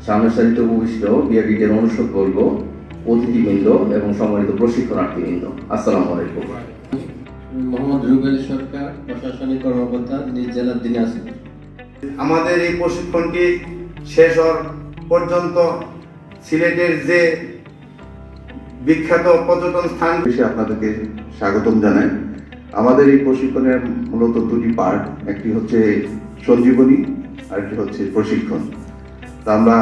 সামনের সারিতে উপবিষ্ট বিআরডিটির অনুষদবর্গ, অতিথিবৃন্দ এবং সম্মানিত প্রশিক্ষণার্থীবৃন্দ, আসসালামু আলাইকুম। মোহাম্মদ রুবেল সরকার, প্রশাসনিক কর্মকর্তা, নিজ জেলার দিনাজপুর। আমাদের এই প্রশিক্ষণটি শেষ হওয়ার পর্যন্ত সিলেটের যে বিখ্যাত পর্যটন স্থান আপনাদেরকে স্বাগতম জানাই। আমাদের এই প্রশিক্ষণের মূলত দুটি পার্ট, একটি হচ্ছে সঞ্জীবনী আর একটি হচ্ছে প্রশিক্ষণ। তা আমরা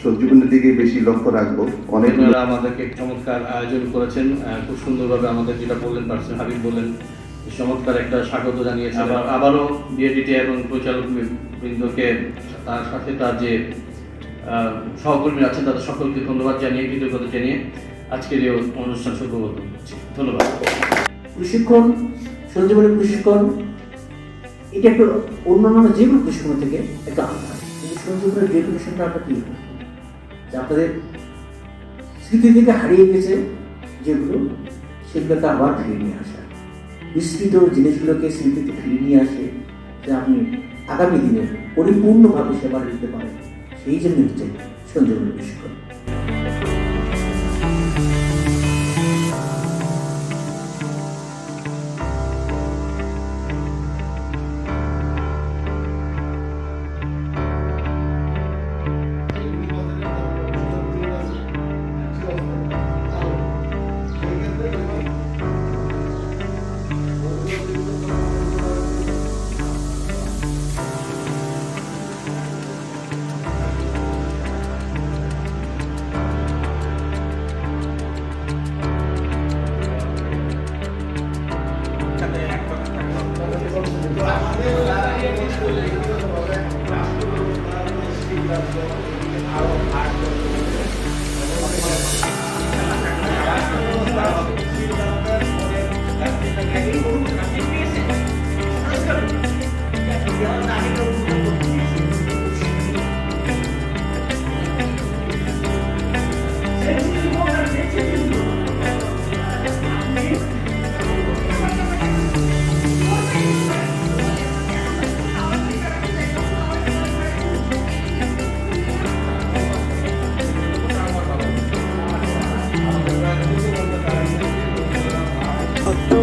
সঞ্জীবনীর দিকে বেশি লক্ষ্য রাখবো। আপনারা আমাদেরকে চমৎকার আয়োজন করেছেন, খুব সুন্দরভাবে আমাদের যেটা বললেন পারসন হাবিব বললেন, চমৎকার একটা স্বাগত জানিয়েছেন। আবারও বিএডিটি এবং পরিচালক বৃন্দকে, তার সাথে তার যে সহকর্মীরা আছেন তাদের সকলকে ধন্যবাদ জানিয়ে, কৃতজ্ঞতা জানিয়ে আজকের এই অনুষ্ঠান শুরু করছি। ধন্যবাদ। প্রশিক্ষণ, সঞ্জীবনী প্রশিক্ষণ, এটা একটা অন্যান্য যে কোনো প্রশিক্ষণ থেকে একটা আলাদা। কিন্তু সঞ্জীবনীর ডেফিনেশনটা আমরা কি, যে আপনাদের স্মৃতি থেকে হারিয়ে গেছে যেগুলো, সেগুলোকে আবার ফিরিয়ে নিয়ে আসা, বিস্তৃত জিনিসগুলোকে স্মৃতিতে ফিরিয়ে নিয়ে আসে, যে আপনি আগামী দিনে পরিপূর্ণভাবে সেবা দিতে পারেন। সেই জন্য হচ্ছে সঞ্জীবনী প্রশিক্ষণ।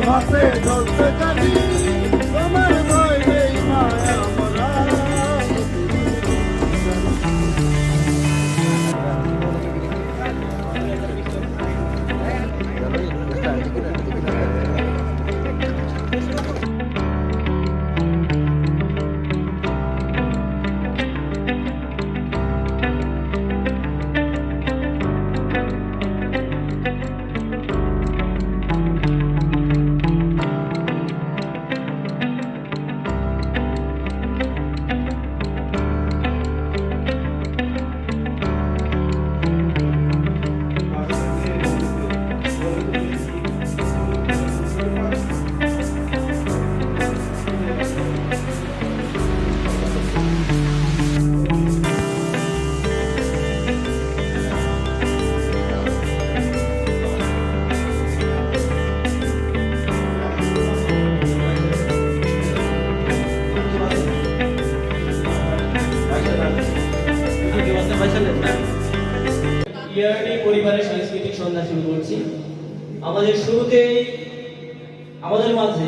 হাতে চলতে জানি তোমার ভয় নেই মায়া মরা। বিআরডি পরিবারের সাংস্কৃতিক সন্ধ্যা শুরু করছি। আমাদের শুরুতেই আমাদের মাঝে